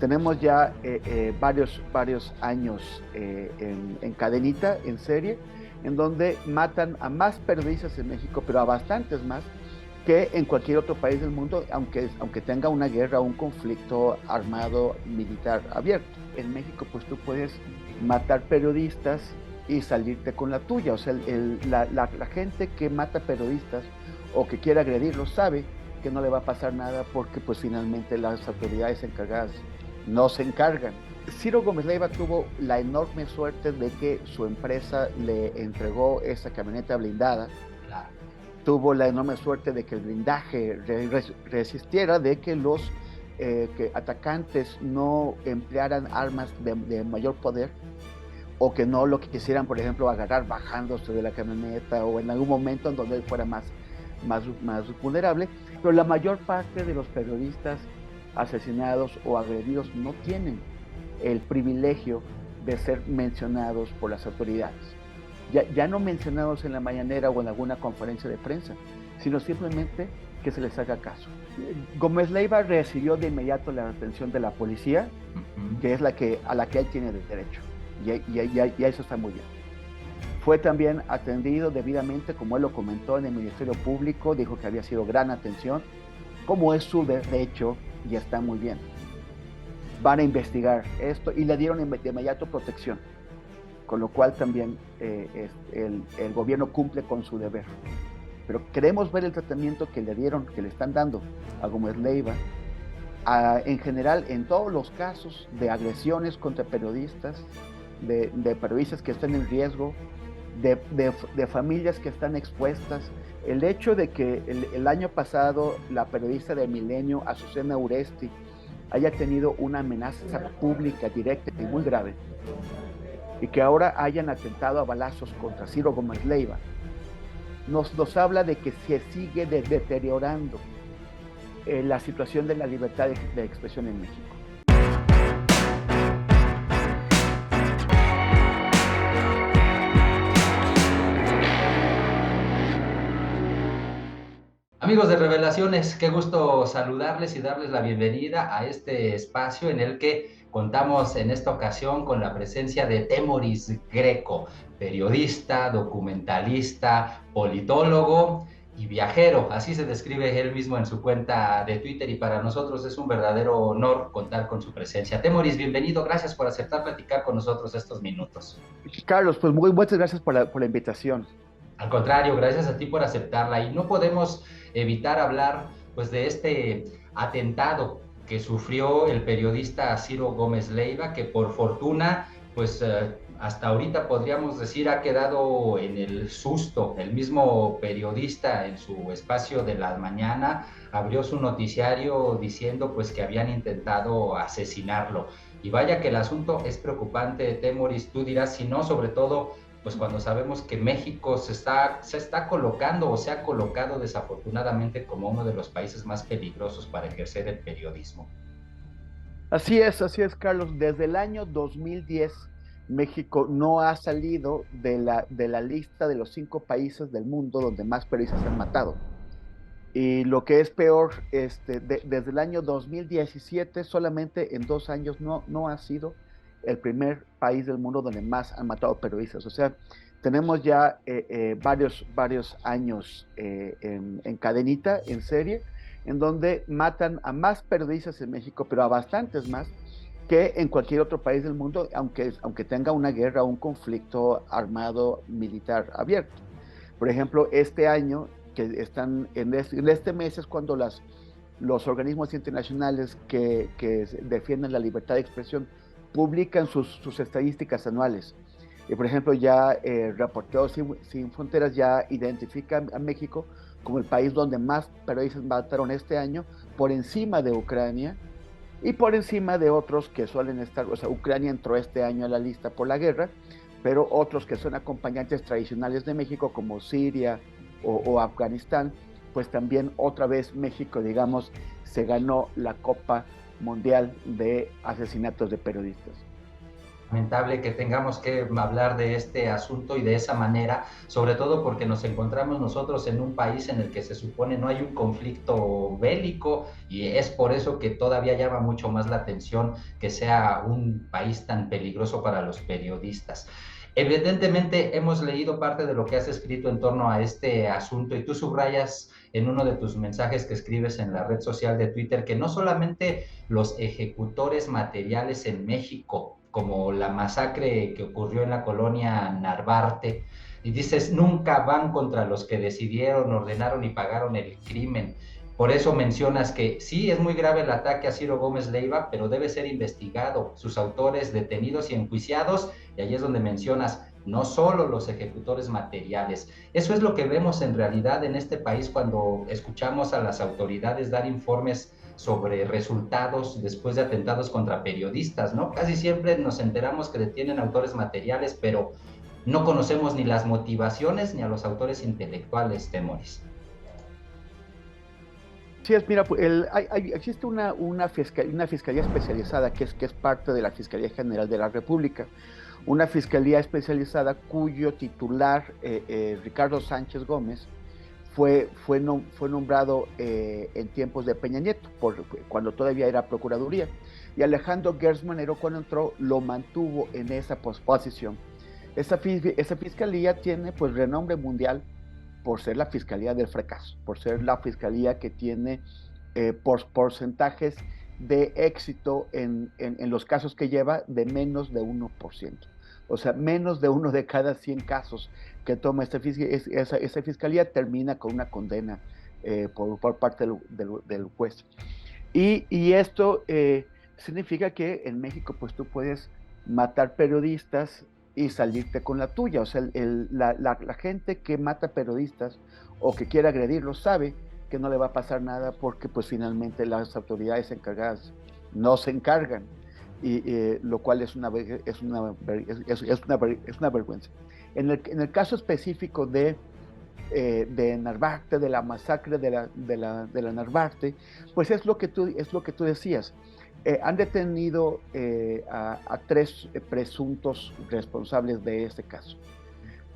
Tenemos ya varios años en cadenita, en serie, en donde matan a más periodistas en México, pero a bastantes más que en cualquier otro país del mundo, aunque tenga una guerra o un conflicto armado militar abierto. En México, pues tú puedes matar periodistas y salirte con la tuya. O sea, la gente que mata periodistas o que quiere agredirlos sabe que no le va a pasar nada porque pues finalmente las autoridades encargadas no se encargan. Ciro Gómez Leiva tuvo la enorme suerte de que su empresa le entregó esa camioneta blindada. Claro. Tuvo la enorme suerte de que el blindaje resistiera, de que los que atacantes no emplearan armas de mayor poder o que no lo que quisieran, por ejemplo, agarrar bajándose de la camioneta o en algún momento en donde él fuera más vulnerable. Pero la mayor parte de los periodistas asesinados o agredidos no tienen el privilegio de ser mencionados por las autoridades. Ya no mencionados en la mañanera o en alguna conferencia de prensa, sino simplemente que se les haga caso. Gómez Leiva recibió de inmediato la atención de la policía, que es a la que él tiene derecho, y eso está muy bien. Fue también atendido debidamente, como él lo comentó en el Ministerio Público, dijo que había sido gran atención, como es su derecho, y está muy bien. Van a investigar esto y le dieron de inmediato protección, con lo cual también el gobierno cumple con su deber. Pero queremos ver el tratamiento que le dieron, que le están dando a Gómez Leiva, en general en todos los casos de agresiones contra periodistas, de periodistas que están en riesgo, de familias que están expuestas. El hecho de que el año pasado la periodista de Milenio, Azucena Uresti, haya tenido una amenaza pública directa y muy grave, y que ahora hayan atentado a balazos contra Ciro Gómez Leiva, nos habla de que se sigue deteriorando la situación de la libertad de expresión en México. Amigos de Revelaciones, qué gusto saludarles y darles la bienvenida a este espacio en el que contamos en esta ocasión con la presencia de Temoris Greco, periodista, documentalista, politólogo y viajero. Así se describe él mismo en su cuenta de Twitter y para nosotros es un verdadero honor contar con su presencia. Temoris, bienvenido, gracias por aceptar platicar con nosotros estos minutos. Carlos, pues muchas gracias por la invitación. Al contrario, gracias a ti por aceptarla y no podemos evitar hablar pues de este atentado que sufrió el periodista Ciro Gómez Leiva, que por fortuna pues hasta ahorita podríamos decir ha quedado en el susto. El mismo periodista en su espacio de la mañana abrió su noticiario diciendo pues que habían intentado asesinarlo. Y vaya que el asunto es preocupante, Temoris, tú dirás si no, sobre todo pues cuando sabemos que México se está colocando o se ha colocado desafortunadamente como uno de los países más peligrosos para ejercer el periodismo. Así es, Carlos. Desde el año 2010, México no ha salido de la lista de los 5 países del mundo donde más periodistas se han matado. Y lo que es peor, desde el año 2017, solamente en 2 años no ha sido el primer país del mundo donde más han matado periodistas. O sea, tenemos ya varios años en cadenita, en serie, en donde matan a más periodistas en México, pero a bastantes más que en cualquier otro país del mundo, aunque tenga una guerra o un conflicto armado militar abierto. Por ejemplo, este año, que están en este mes es cuando los organismos internacionales que defienden la libertad de expresión publican sus estadísticas anuales. Y por ejemplo, ya Reporteros Sin Fronteras ya identifica a México como el país donde más periodistas mataron este año, por encima de Ucrania y por encima de otros que suelen estar. O sea, Ucrania entró este año a la lista por la guerra, pero otros que son acompañantes tradicionales de México, como Siria o Afganistán, pues también otra vez México, digamos, se ganó la Copa Mundial de Asesinatos de Periodistas. lamentable que tengamos que hablar de este asunto y de esa manera, sobre todo porque nos encontramos nosotros en un país en el que se supone no hay un conflicto bélico, y es por eso que todavía llama mucho más la atención que sea un país tan peligroso para los periodistas. Evidentemente hemos leído parte de lo que has escrito en torno a este asunto, y tú subrayas en uno de tus mensajes que escribes en la red social de Twitter que no solamente los ejecutores materiales en México, como la masacre que ocurrió en la colonia Narvarte, y dices, nunca van contra los que decidieron, ordenaron y pagaron el crimen. Por eso mencionas que sí, es muy grave el ataque a Ciro Gómez Leiva, pero debe ser investigado, sus autores detenidos y enjuiciados, y ahí es donde mencionas no solo los ejecutores materiales. Eso es lo que vemos en realidad en este país cuando escuchamos a las autoridades dar informes sobre resultados después de atentados contra periodistas, ¿no? Casi siempre nos enteramos que detienen autores materiales, pero no conocemos ni las motivaciones ni a los autores intelectuales, Temoris. Sí, mira, existe una fiscalía especializada que es parte de la Fiscalía General de la República, una fiscalía especializada cuyo titular, Ricardo Sánchez Gómez, fue nombrado en tiempos de Peña Nieto, cuando todavía era Procuraduría, y Alejandro Gertz Manero, cuando entró, lo mantuvo en esa posición. Esa fiscalía tiene pues renombre mundial por ser la fiscalía del fracaso, por ser la fiscalía que tiene porcentajes de éxito en los casos que lleva de menos de 1%. O sea, menos de uno de cada 100 casos que toma esa fiscalía termina con una condena por parte del juez. Y esto significa que en México pues tú puedes matar periodistas y salirte con la tuya. O sea, la gente que mata periodistas o que quiere agredirlos sabe que no le va a pasar nada porque pues finalmente las autoridades encargadas no se encargan, lo cual es una vergüenza. En el caso específico de Narvarte, de la masacre de la Narvarte, pues es lo que tú decías. Han detenido a 3 presuntos responsables de este caso.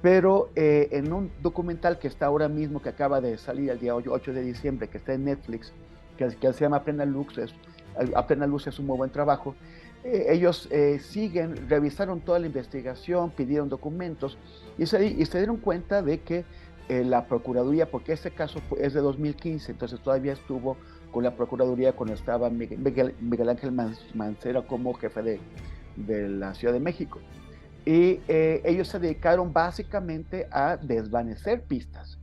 Pero en un documental que está ahora mismo, que acaba de salir el día 8 de diciembre, que está en Netflix, que se llama A Plena Luz, es un muy buen trabajo. Ellos revisaron toda la investigación, pidieron documentos y se dieron cuenta de que la Procuraduría, porque este caso es de 2015, entonces todavía estuvo con la Procuraduría cuando estaba Miguel Ángel Mancera como jefe de la Ciudad de México. Y ellos se dedicaron básicamente a desvanecer pistas.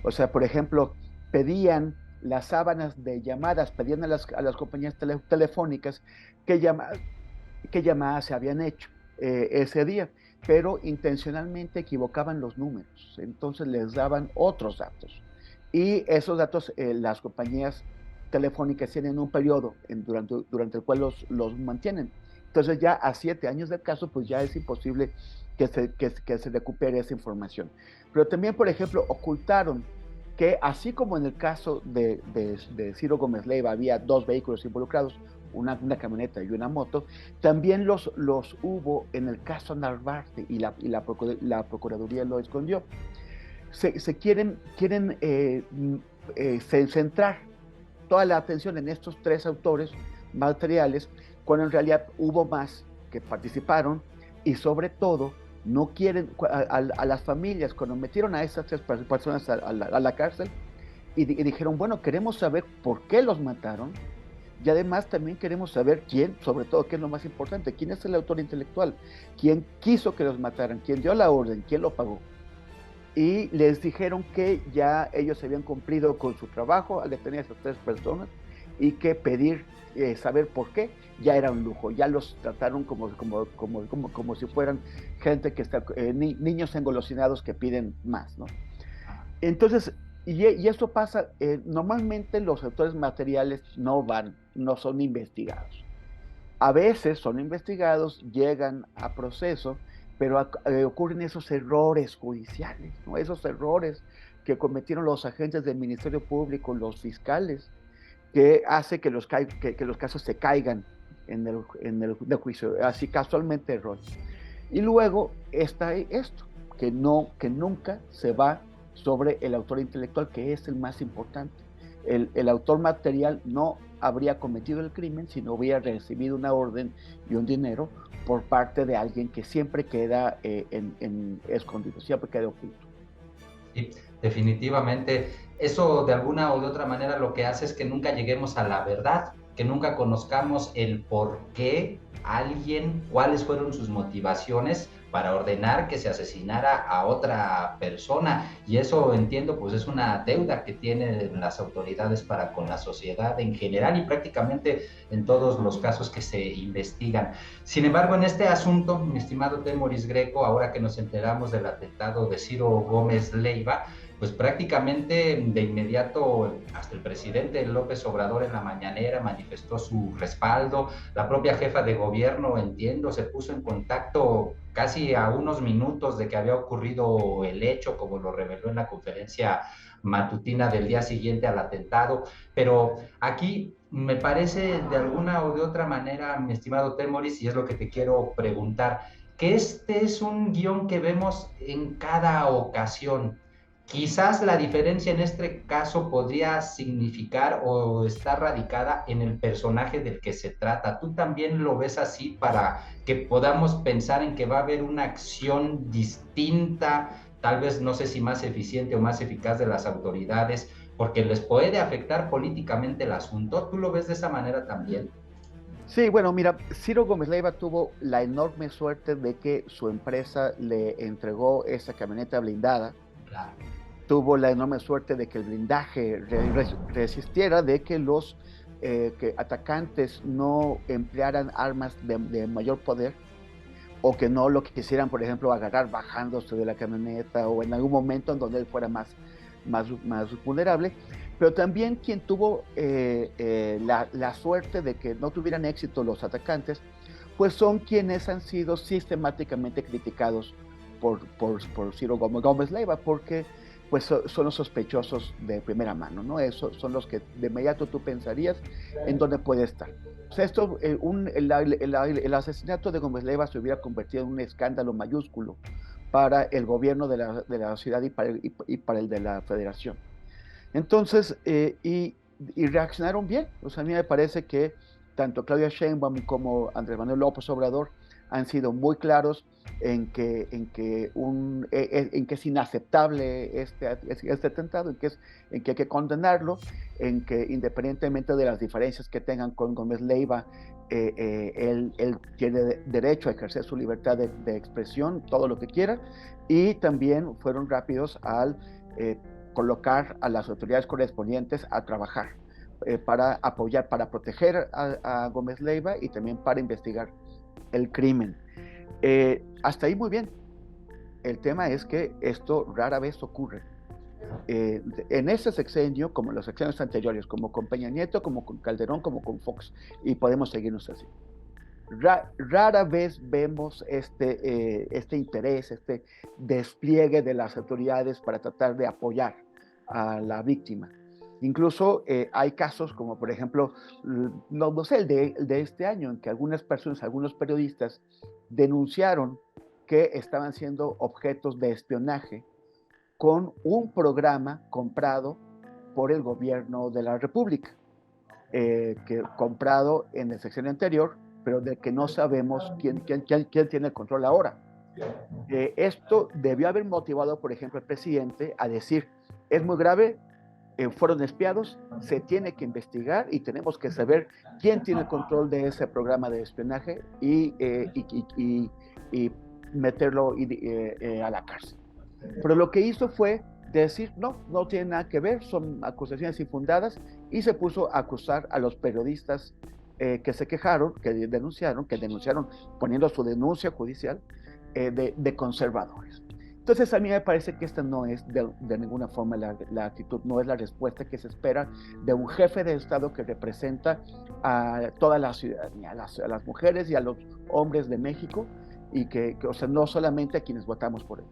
O sea, por ejemplo, pedían las sábanas de llamadas, pedían a las compañías telefónicas qué llamadas se habían hecho ese día, pero intencionalmente equivocaban los números, entonces les daban otros datos. Y esos datos las compañías telefónicas tienen un periodo durante el cual los mantienen. Entonces ya a 7 años del caso, pues ya es imposible que se recupere esa información. Pero también, por ejemplo, ocultaron que así como en el caso de Ciro Gómez Leiva había 2 vehículos involucrados, una camioneta y una moto, también los hubo en el caso Narvarte y la Procuraduría lo escondió. Se quieren centrar toda la atención en estos 3 autores materiales, cuando en realidad hubo más que participaron, y sobre todo no quieren a las familias, cuando metieron a esas 3 personas a la cárcel y dijeron, bueno, queremos saber por qué los mataron, y además también queremos saber quién, sobre todo, qué es lo más importante, quién es el autor intelectual, quién quiso que los mataran, quién dio la orden, quién lo pagó. Y les dijeron que ya ellos habían cumplido con su trabajo al detener a esas 3 personas y que pedir saber por qué ya era un lujo. Ya los trataron como si fueran gente que está, niños engolosinados que piden más, ¿no? Entonces, y esto pasa, normalmente los autores materiales no son investigados. A veces son investigados, llegan a proceso, pero ocurren esos errores judiciales, ¿no? Esos errores que cometieron los agentes del Ministerio Público, los fiscales, que hace que los casos se caigan de juicio, así casualmente erróneo. Y luego está esto, que nunca se va sobre el autor intelectual, que es el más importante. El autor material no habría cometido el crimen si no hubiera recibido una orden y un dinero por parte de alguien que siempre queda escondido, siempre queda oculto. Sí, definitivamente. Eso de alguna o de otra manera lo que hace es que nunca lleguemos a la verdad, que nunca conozcamos el por qué alguien, cuáles fueron sus motivaciones para ordenar que se asesinara a otra persona. Y eso entiendo, pues es una deuda que tienen las autoridades para con la sociedad en general y prácticamente en todos los casos que se investigan. Sin embargo, en este asunto, mi estimado Temoris Greco, ahora que nos enteramos del atentado de Ciro Gómez Leiva, pues prácticamente de inmediato hasta el presidente López Obrador en la mañanera manifestó su respaldo, la propia jefa de gobierno, entiendo, se puso en contacto casi a unos minutos de que había ocurrido el hecho, como lo reveló en la conferencia matutina del día siguiente al atentado, pero aquí me parece de alguna o de otra manera, mi estimado Temoris, y es lo que te quiero preguntar, que este es un guión que vemos en cada ocasión. Quizás la diferencia en este caso podría significar o estar radicada en el personaje del que se trata. ¿Tú también lo ves así para que podamos pensar en que va a haber una acción distinta, tal vez no sé si más eficiente o más eficaz de las autoridades, porque les puede afectar políticamente el asunto? ¿Tú lo ves de esa manera también? Sí, bueno, mira, Ciro Gómez Leiva tuvo la enorme suerte de que su empresa le entregó esa camioneta blindada. Claro. Tuvo la enorme suerte de que el blindaje resistiera, de que los que atacantes no emplearan armas de mayor poder, o que no lo quisieran, por ejemplo, agarrar bajándose de la camioneta o en algún momento en donde él fuera más vulnerable. Pero también quien tuvo la suerte de que no tuvieran éxito los atacantes, pues son quienes han sido sistemáticamente criticados por Ciro Gómez Leiva, porque pues son los sospechosos de primera mano, ¿no? Esos son los que de inmediato tú pensarías en dónde puede estar. O sea, el asesinato de Gómez Leiva se hubiera convertido en un escándalo mayúsculo para el gobierno de la ciudad y para el de la federación. Entonces, y reaccionaron bien. O sea, a mí me parece que tanto Claudia Sheinbaum como Andrés Manuel López Obrador han sido muy claros en que es inaceptable este atentado, en que hay que condenarlo, en que independientemente de las diferencias que tengan con Gómez Leiva, él tiene derecho a ejercer su libertad de expresión, todo lo que quiera, y también fueron rápidos al colocar a las autoridades correspondientes a trabajar para apoyar, para proteger a Gómez Leiva y también para investigar el crimen. Hasta ahí muy bien. El tema es que esto rara vez ocurre. En ese sexenio, como en los sexenios anteriores, como con Peña Nieto, como con Calderón, como con Fox, y podemos seguirnos así. Rara vez vemos este interés, este despliegue de las autoridades para tratar de apoyar a la víctima. Incluso hay casos como, por ejemplo, no sé, el de este año, en que algunas personas, algunos periodistas denunciaron que estaban siendo objetos de espionaje con un programa comprado por el gobierno de la República, comprado en el sexenio anterior, pero del que no sabemos quién tiene el control ahora. Esto debió haber motivado, por ejemplo, al presidente a decir, es muy grave, fueron espiados, se tiene que investigar y tenemos que saber quién tiene el control de ese programa de espionaje y meterlo a la cárcel. Pero lo que hizo fue decir, no tiene nada que ver, son acusaciones infundadas, y se puso a acusar a los periodistas que se quejaron, que denunciaron poniendo su denuncia judicial de conservadores. Entonces a mí me parece que esta no es de ninguna forma la actitud, no es la respuesta que se espera de un jefe de Estado que representa a toda la ciudadanía, a las mujeres y a los hombres de México, y o sea, no solamente a quienes votamos por él.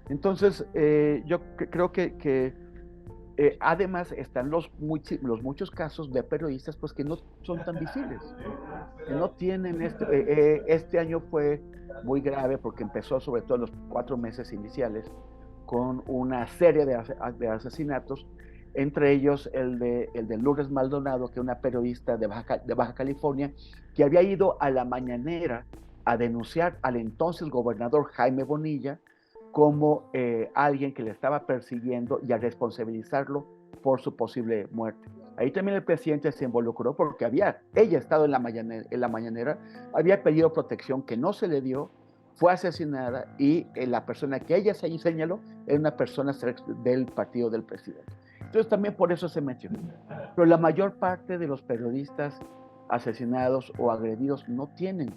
Entonces yo creo que Además, están los muchos casos de periodistas pues, que no son tan visibles, que no tienen este año fue muy grave porque empezó sobre todo en los 4 meses iniciales con una serie de asesinatos, entre ellos el de Lourdes Maldonado, que es una periodista de Baja California, que había ido a la mañanera a denunciar al entonces gobernador Jaime Bonilla como alguien que le estaba persiguiendo y a responsabilizarlo por su posible muerte. Ahí también el presidente se involucró porque ella estado en la mañanera, había pedido protección que no se le dio, fue asesinada y la persona que ella se señaló era una persona del partido del presidente. Entonces también por eso se metió. Pero la mayor parte de los periodistas asesinados o agredidos no tienen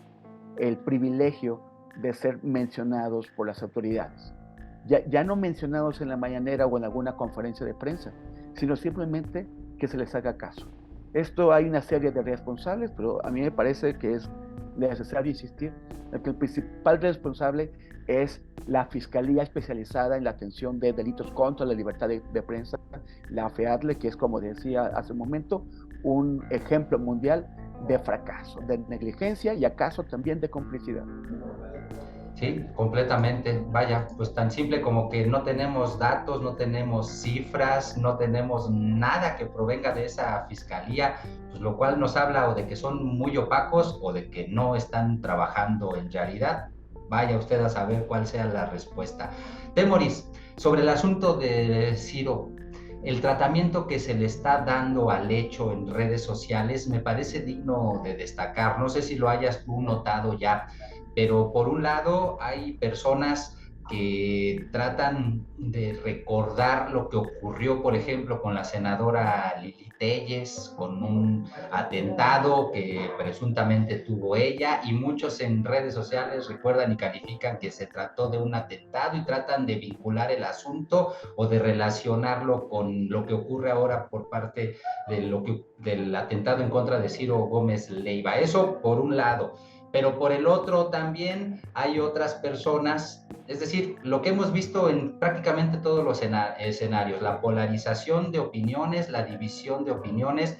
el privilegio de ser mencionados por las autoridades. Ya no mencionados en la mañanera o en alguna conferencia de prensa, sino simplemente que se les haga caso. Esto hay una serie de responsables, pero a mí me parece que es necesario insistir en que el principal responsable es la Fiscalía Especializada en la Atención de Delitos contra la Libertad de Prensa, la FEADLE, que es, como decía hace un momento, un ejemplo mundial de fracaso, de negligencia y acaso también de complicidad. Sí, completamente. Vaya, pues tan simple como que no tenemos datos, no tenemos cifras, no tenemos nada que provenga de esa fiscalía, pues lo cual nos habla o de que son muy opacos o de que no están trabajando en realidad. Vaya usted a saber cuál sea la respuesta. Temoris, sobre el asunto de Ciro, el tratamiento que se le está dando al hecho en redes sociales me parece digno de destacar. No sé si lo hayas tú notado ya, pero por un lado hay personas que tratan de recordar lo que ocurrió, por ejemplo, con la senadora Lili Telles, con un atentado que presuntamente tuvo ella, y muchos en redes sociales recuerdan y califican que se trató de un atentado y tratan de vincular el asunto o de relacionarlo con lo que ocurre ahora por parte del atentado en contra de Ciro Gómez Leiva. Eso por un lado. Pero por el otro también hay otras personas, es decir, lo que hemos visto en prácticamente todos los escenarios, la polarización de opiniones, la división de opiniones,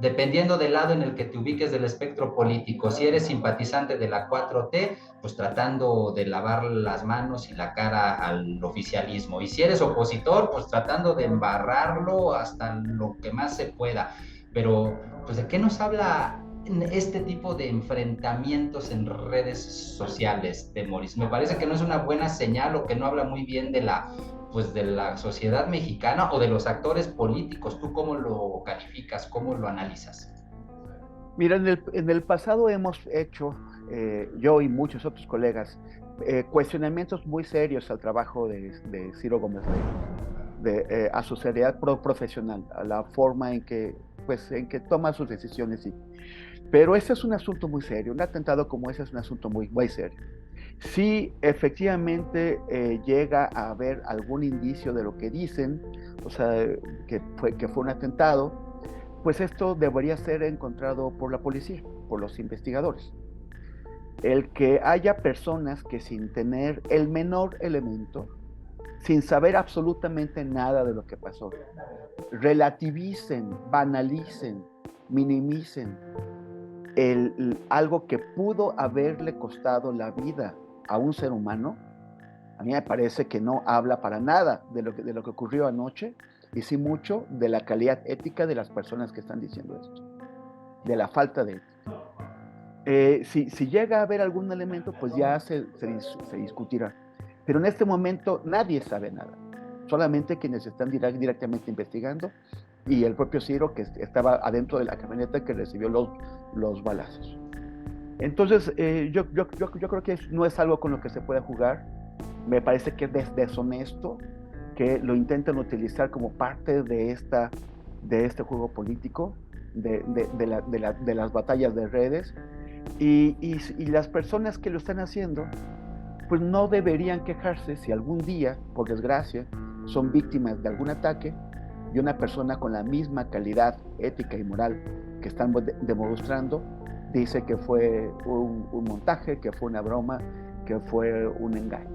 dependiendo del lado en el que te ubiques del espectro político. Si eres simpatizante de la 4T, pues tratando de lavar las manos y la cara al oficialismo. Y si eres opositor, pues tratando de embarrarlo hasta lo que más se pueda. Pero, pues, ¿de qué nos habla este tipo de enfrentamientos en redes sociales, Temoris? Me parece que no es una buena señal o que no habla muy bien de la sociedad mexicana o de los actores políticos. ¿Tú cómo lo calificas? ¿Cómo lo analizas? Mira, en el pasado hemos hecho, yo y muchos otros colegas, cuestionamientos muy serios al trabajo de Ciro Gómez Leiva, a su seriedad profesional, a la forma en que toma sus decisiones. Pero ese es un asunto muy serio, un atentado como ese es un asunto muy, muy serio. Si efectivamente llega a haber algún indicio de lo que dicen, o sea, que fue un atentado, pues esto debería ser encontrado por la policía, por los investigadores. El que haya personas que sin tener el menor elemento, sin saber absolutamente nada de lo que pasó, relativicen, banalicen, minimicen algo que pudo haberle costado la vida a un ser humano, a mí me parece que no habla para nada de lo que ocurrió anoche, y sí mucho de la calidad ética de las personas que están diciendo esto, de la falta de ética. Si llega a haber algún elemento, pues ya se discutirá. Pero en este momento nadie sabe nada, solamente quienes están directamente investigando y el propio Ciro, que estaba adentro de la camioneta que recibió los balazos. Entonces, yo creo que no es algo con lo que se pueda jugar. Me parece que es deshonesto que lo intenten utilizar como parte de este juego político, de las batallas de redes, y las personas que lo están haciendo, pues no deberían quejarse si algún día, por desgracia, son víctimas de algún ataque y una persona con la misma calidad ética y moral que están demostrando dice que fue un montaje, que fue una broma, que fue un engaño.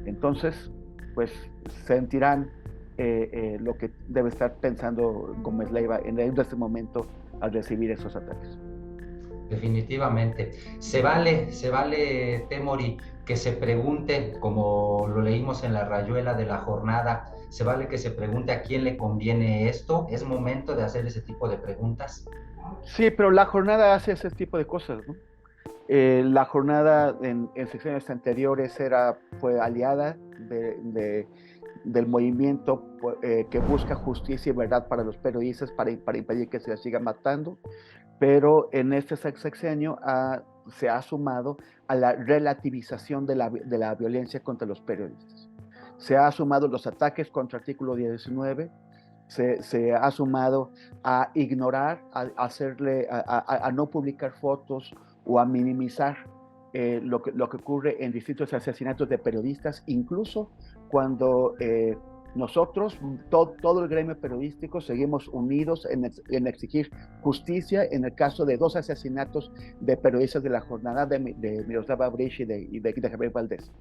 Entonces, pues sentirán lo que debe estar pensando Gómez Leiva en este momento al recibir esos ataques. Definitivamente. Se vale, Temori, que se pregunte, como lo leímos en la rayuela de la jornada, se vale que se pregunte a quién le conviene esto. ¿Es momento de hacer ese tipo de preguntas? Sí, pero la jornada hace ese tipo de cosas, ¿no? La jornada en secciones anteriores fue aliada del movimiento que busca justicia y verdad para los periodistas, para impedir que se les siga matando, pero en este sexenio se ha sumado a la relativización de la violencia contra los periodistas. Se ha sumado los ataques contra artículo 19, se ha sumado a ignorar, a no publicar fotos o a minimizar lo que ocurre en distintos asesinatos de periodistas, incluso cuando nosotros, todo el gremio periodístico, seguimos unidos en exigir justicia en el caso de 2 asesinatos de periodistas de la jornada de Miroslava Brecht y de Javier Valdés.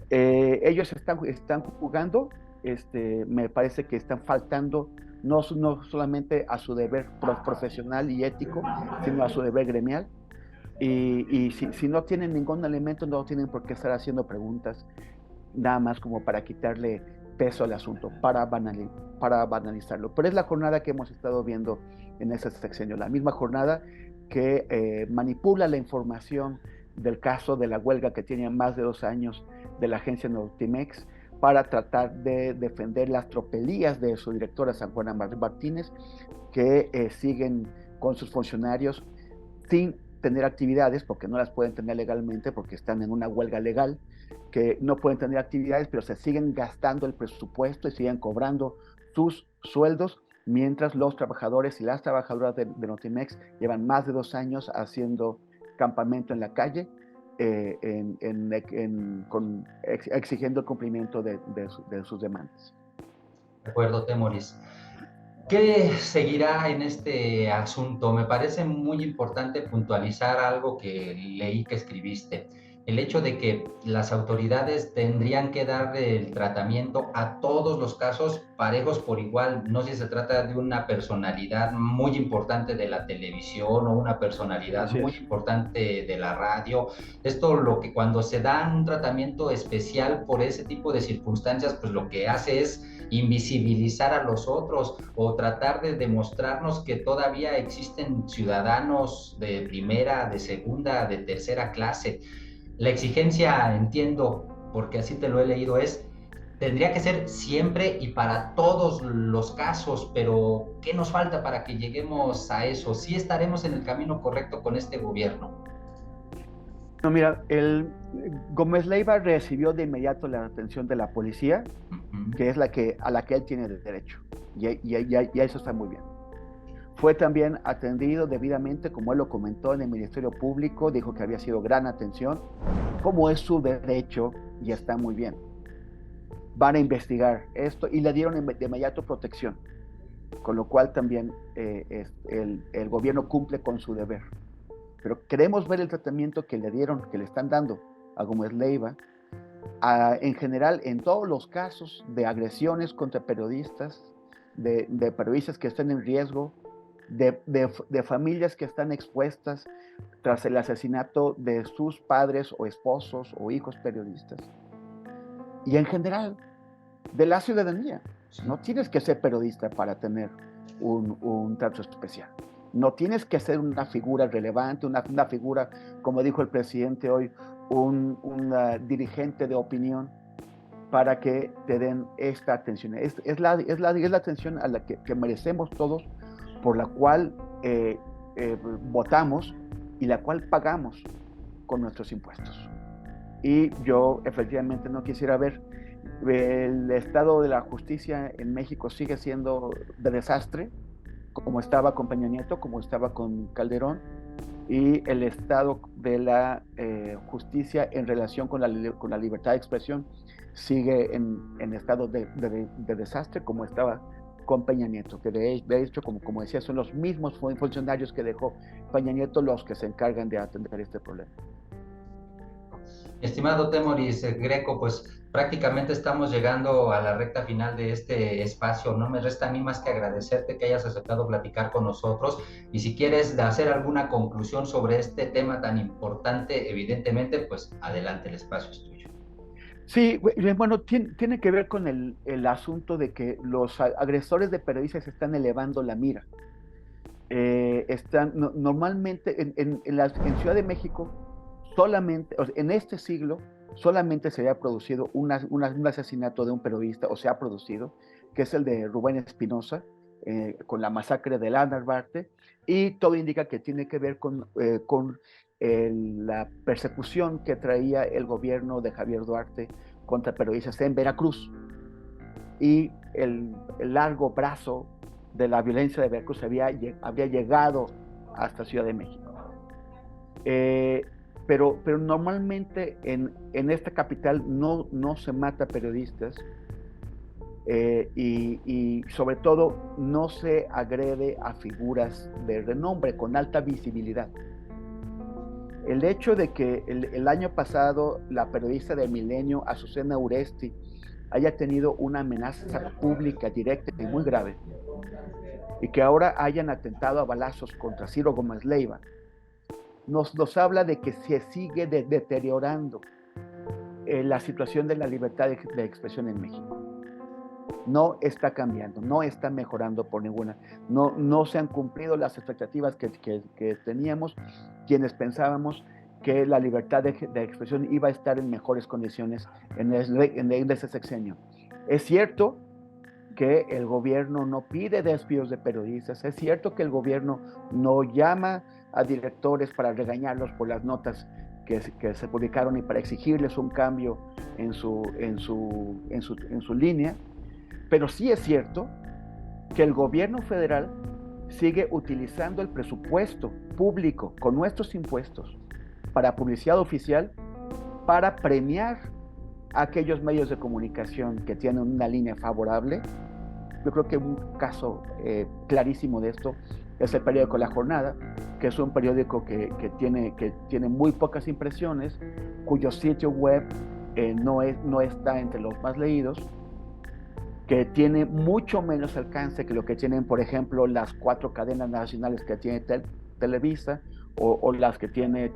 Ellos están jugando, me parece que están faltando no solamente a su deber profesional y ético, sino a su deber gremial. Y si no tienen ningún elemento, no tienen por qué estar haciendo preguntas, nada más como para quitarle peso al asunto, para banalizarlo. Pero es la jornada que hemos estado viendo en ese sexenio, la misma jornada que manipula la información del caso de la huelga que tiene más de 2 años de la agencia Notimex para tratar de defender las tropelías de su directora San Juana Martínez, que siguen con sus funcionarios sin tener actividades, porque no las pueden tener legalmente, porque están en una huelga legal, que no pueden tener actividades, pero se siguen gastando el presupuesto y siguen cobrando sus sueldos, mientras los trabajadores y las trabajadoras de Notimex llevan más de 2 años haciendo campamento en la calle, exigiendo el cumplimiento de sus demandas. De acuerdo, Temoris. ¿Qué seguirá en este asunto? Me parece muy importante puntualizar algo que leí que escribiste. El hecho de que las autoridades tendrían que dar el tratamiento a todos los casos parejos por igual. No sé si se trata de una personalidad muy importante de la televisión o una personalidad muy importante de la radio. Esto lo que cuando se da un tratamiento especial por ese tipo de circunstancias, pues lo que hace es invisibilizar a los otros o tratar de demostrarnos que todavía existen ciudadanos de primera, de segunda, de tercera clase. La exigencia, entiendo, porque así te lo he leído, tendría que ser siempre y para todos los casos, pero ¿qué nos falta para que lleguemos a eso? ¿Sí estaremos en el camino correcto con este gobierno? No, mira, Gómez Leiva recibió de inmediato la atención de la policía, que es a la que él tiene derecho, y eso está muy bien. Fue también atendido debidamente, como él lo comentó en el Ministerio Público, dijo que había sido gran atención, como es su derecho, y está muy bien. Van a investigar esto y le dieron de inmediato protección, con lo cual también el gobierno cumple con su deber. Pero queremos ver el tratamiento que le están dando a Gómez Leiva, en general en todos los casos de agresiones contra periodistas, de periodistas que están en riesgo, de familias que están expuestas tras el asesinato de sus padres o esposos o hijos periodistas. Y en general, de la ciudadanía. No tienes que ser periodista para tener un trato especial. No tienes que ser una figura relevante, una figura, como dijo el presidente hoy, un dirigente de opinión para que te den esta atención. Es la atención a la que merecemos todos, por la cual votamos y la cual pagamos con nuestros impuestos. Y yo efectivamente no quisiera ver el estado de la justicia en México sigue siendo de desastre, como estaba con Peña Nieto, como estaba con Calderón, y el estado de la justicia en relación con la libertad de expresión sigue en estado de desastre, como estaba con Peña Nieto, que de hecho, como decía, son los mismos funcionarios que dejó Peña Nieto los que se encargan de atender este problema. Estimado Temoris Greco, pues prácticamente estamos llegando a la recta final de este espacio. No me resta a mí más que agradecerte que hayas aceptado platicar con nosotros, y si quieres hacer alguna conclusión sobre este tema tan importante, evidentemente, pues adelante, el espacio es tuyo. Sí, bueno, tiene que ver con el asunto de que los agresores de periodistas están elevando la mira. Normalmente en Ciudad de México, solamente, o sea, en este siglo, solamente se había producido un asesinato de un periodista, o se ha producido, que es el de Rubén Espinosa, con la masacre de la Narvarte, y todo indica que tiene que ver con la persecución que traía el gobierno de Javier Duarte contra periodistas en Veracruz, y el largo brazo de la violencia de Veracruz había llegado hasta Ciudad de México. Pero normalmente en esta capital no se mata periodistas, y sobre todo no se agrede a figuras de renombre con alta visibilidad. El hecho de que el año pasado la periodista de Milenio, Azucena Uresti, haya tenido una amenaza pública directa y muy grave, y que ahora hayan atentado a balazos contra Ciro Gómez Leiva, nos habla de que se sigue deteriorando la situación de la libertad de expresión en México. No está cambiando, no está mejorando por ninguna. No se han cumplido las expectativas que teníamos, quienes pensábamos que la libertad de expresión iba a estar en mejores condiciones en ese sexenio. Es cierto que el gobierno no pide despidos de periodistas, es cierto que el gobierno no llama a directores para regañarlos por las notas que se publicaron y para exigirles un cambio en su línea, pero sí es cierto que el gobierno federal sigue utilizando el presupuesto público con nuestros impuestos para publicidad oficial, para premiar a aquellos medios de comunicación que tienen una línea favorable. Yo creo que un caso clarísimo de esto es el periódico La Jornada, que es un periódico que tiene muy pocas impresiones, cuyo sitio web no está entre los más leídos, que tiene mucho menos alcance que lo que tienen, por ejemplo, las 4 cadenas nacionales que tiene Televisa, o las que tiene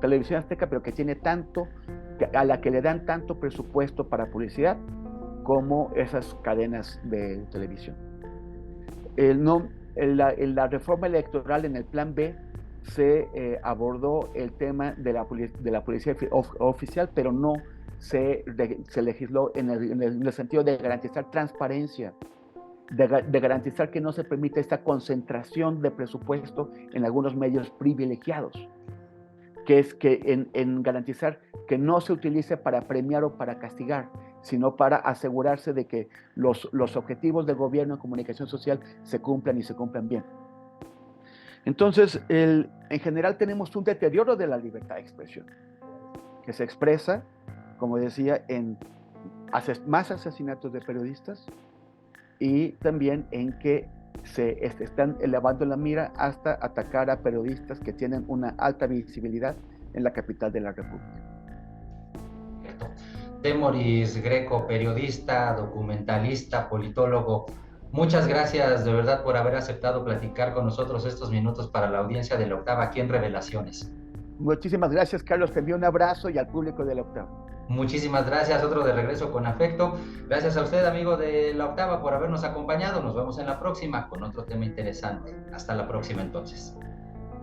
Televisión Azteca, pero que tiene a la que le dan tanto presupuesto para publicidad como esas cadenas de televisión. En la reforma electoral, en el plan B, se abordó el tema de la publicidad oficial, pero no se legisló en el sentido de garantizar transparencia, de garantizar que no se permite esta concentración de presupuesto en algunos medios privilegiados, que es que en garantizar que no se utilice para premiar o para castigar, sino para asegurarse de que los objetivos del gobierno en comunicación social se cumplan y se cumplan bien. Entonces, en general tenemos un deterioro de la libertad de expresión, que se expresa, como decía, en más asesinatos de periodistas, y también en que se están elevando la mira hasta atacar a periodistas que tienen una alta visibilidad en la capital de la República. Temoris Greco, periodista, documentalista, politólogo, muchas gracias de verdad por haber aceptado platicar con nosotros estos minutos para la audiencia de La Octava aquí en Revelaciones. Muchísimas gracias, Carlos, te envío un abrazo, y al público de La Octava. Muchísimas gracias, otro de regreso con afecto. Gracias a usted, amigo de La Octava, por habernos acompañado. Nos vemos en la próxima con otro tema interesante. Hasta la próxima, entonces.